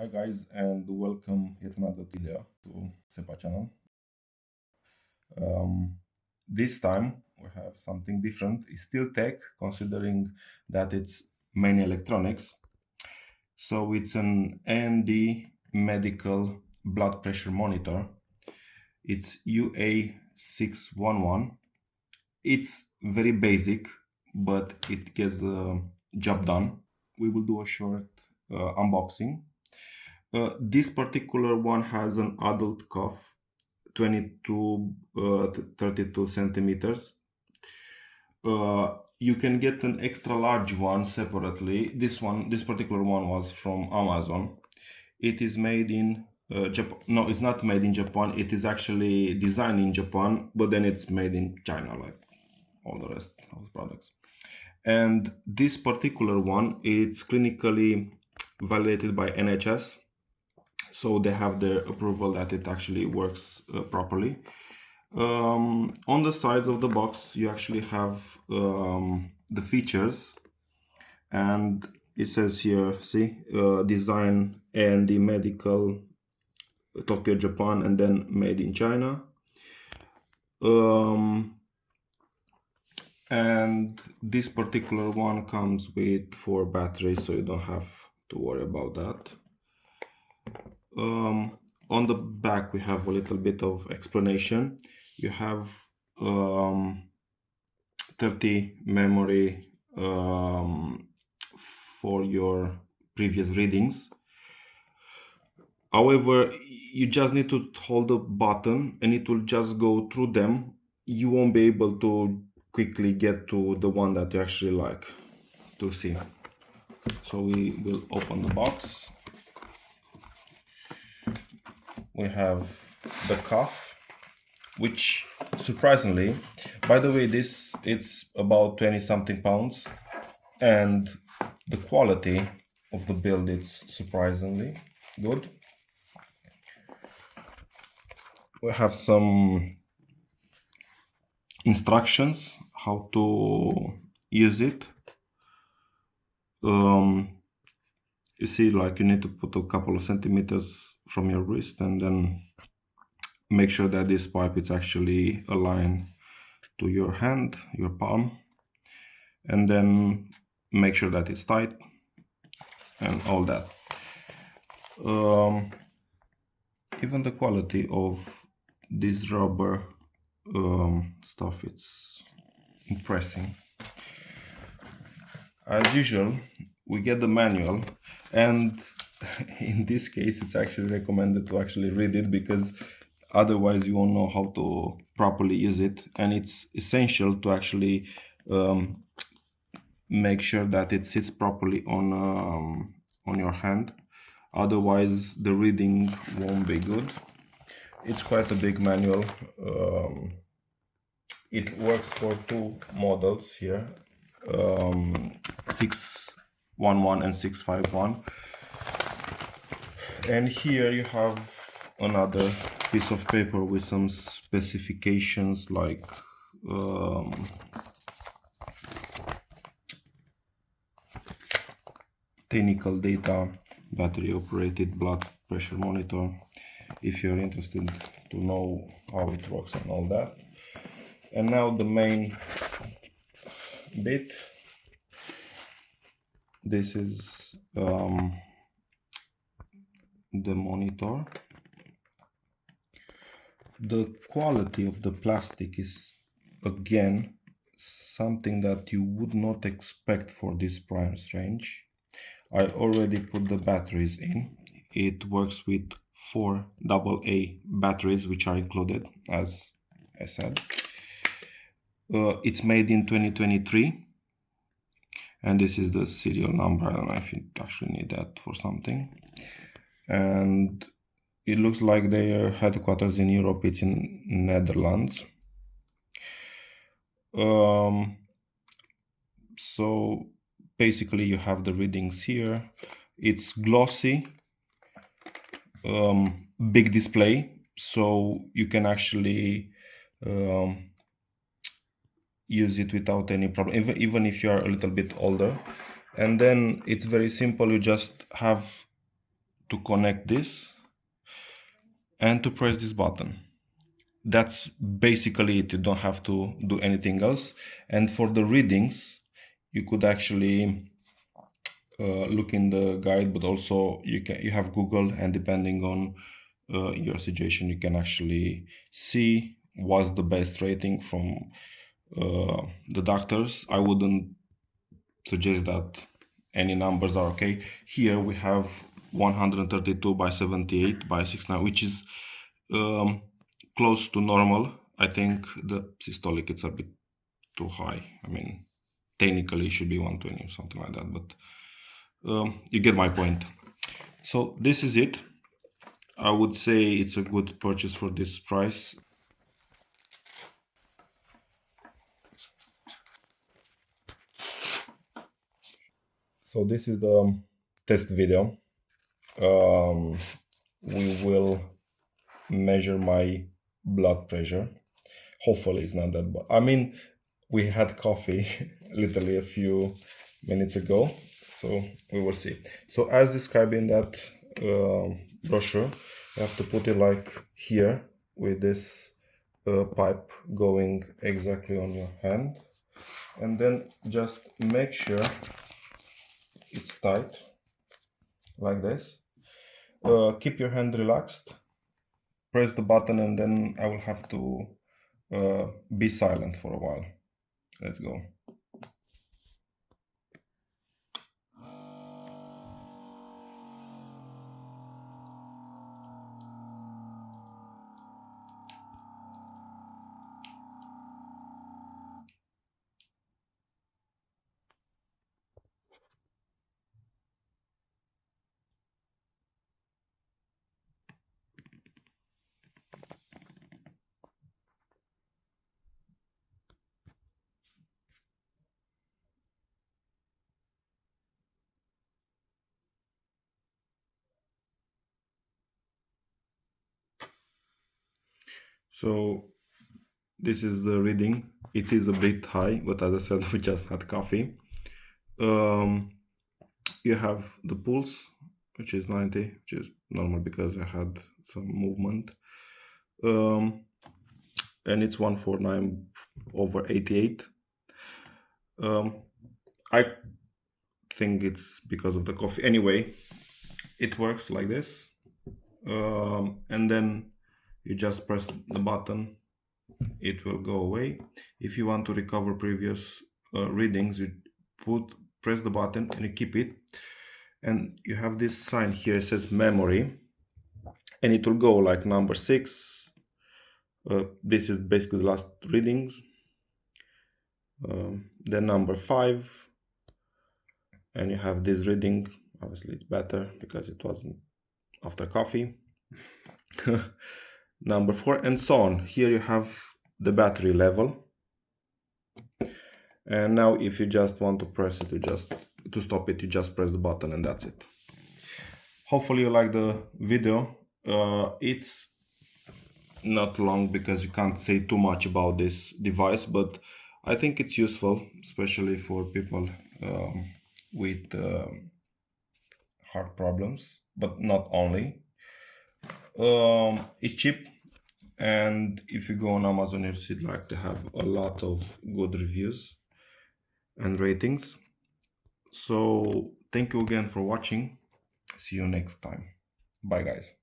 Hi guys, and welcome yet another video to SEPA channel. This time we have something different. It's still tech, considering that it's mainly electronics. So it's an A&DMedical blood pressure monitor. It's UA-611. It's very basic, but it gets the job done. We will do a short unboxing. This particular one has an adult cuff, 22 to 32 centimeters. You can get an extra large one separately. This particular one was from Amazon. It is made in Japan. No, it's not made in Japan. It is actually designed in Japan, but then it's made in China, like all the rest of the products. And this particular one, it's clinically validated by NHS. So they have their approval that it actually works properly. On the sides of the box, you actually have the features, and it says here, see, design A&DMedical, Tokyo, Japan, and then made in China. And this particular one comes with 4 batteries, so you don't have to worry about that. On the back, we have a little bit of explanation. You have 30 memory for your previous readings. However, you just need to hold the button and it will just go through them. You won't be able to quickly get to the one that you actually like to see. So we will open the box. We have the cuff, which surprisingly, by the way, it's about 20 something pounds, and the quality of the build is surprisingly good. We have some instructions how to use it. You see, like, you need to put a couple of centimeters from your wrist and then make sure that this pipe is actually aligned to your hand, your palm, and then make sure that it's tight and all that. Even the quality of this rubber stuff, it's impressive. As usual, we get the manual, and in this case it's actually recommended to actually read it, because otherwise you won't know how to properly use it, and it's essential to actually make sure that it sits properly on your hand. Otherwise the reading won't be good. It's quite a big manual. It works for 2 models here, 611 and 651. And here you have another piece of paper with some specifications, like technical data, battery operated blood pressure monitor, if you're interested to know how it works and all that. And now the main bit. This is the monitor. The quality of the plastic is, again, something that you would not expect for this price range. I already put the batteries in. It works with 4 AA batteries, which are included, as I said. It's made in 2023, and this is the serial number. I don't know if you actually need that for something. And it looks like their headquarters in Europe, it's in Netherlands. So basically you have the readings here. It's glossy, big display, so you can actually use it without any problem, even if you are a little bit older. And then it's very simple. You just have to connect this and to press this button. That's basically it. You don't have to do anything else. And for the readings, you could actually look in the guide, but also you have Google, and depending on your situation, you can actually see what's the best rating from the doctors. I wouldn't suggest that any numbers are okay. Here we have 132 by 78 by 69, which is close to normal. I think the systolic it's a bit too high. I mean, technically it should be 120 or something like that, but you get my point. So this is it. I would say it's a good purchase for this price. So this is the test video. We will measure my blood pressure. Hopefully it's not that bad. I mean, we had coffee literally a few minutes ago, so we will see. So as described in that brochure, you have to put it like here with this pipe going exactly on your hand, and then just make sure it's tight like this. Keep your hand relaxed, press the button, and then I will have to be silent for a while. Let's go. So this is the reading. It is a bit high, but as I said, we just had coffee. You have the pulse, which is 90, which is normal because I had some movement. And it's 149/88. I think it's because of the coffee. Anyway, it works like this. And then you just press the button, it will go away. If you want to recover previous readings, you press the button and you keep it, and you have this sign here, it says memory, and it will go like number 6. This is basically the last readings. Then number 5, and you have this reading. Obviously it's better because it wasn't after coffee. Number 4, and so on. Here you have the battery level, and now if you just want to press it, to stop it, you just press the button, and that's it. Hopefully you like the video. It's not long because you can't say too much about this device, but I think it's useful, especially for people with heart problems, but not only. It's cheap, and if you go on Amazon, you'll see like they have a lot of good reviews and ratings. So thank you again for watching. See you next time. Bye guys.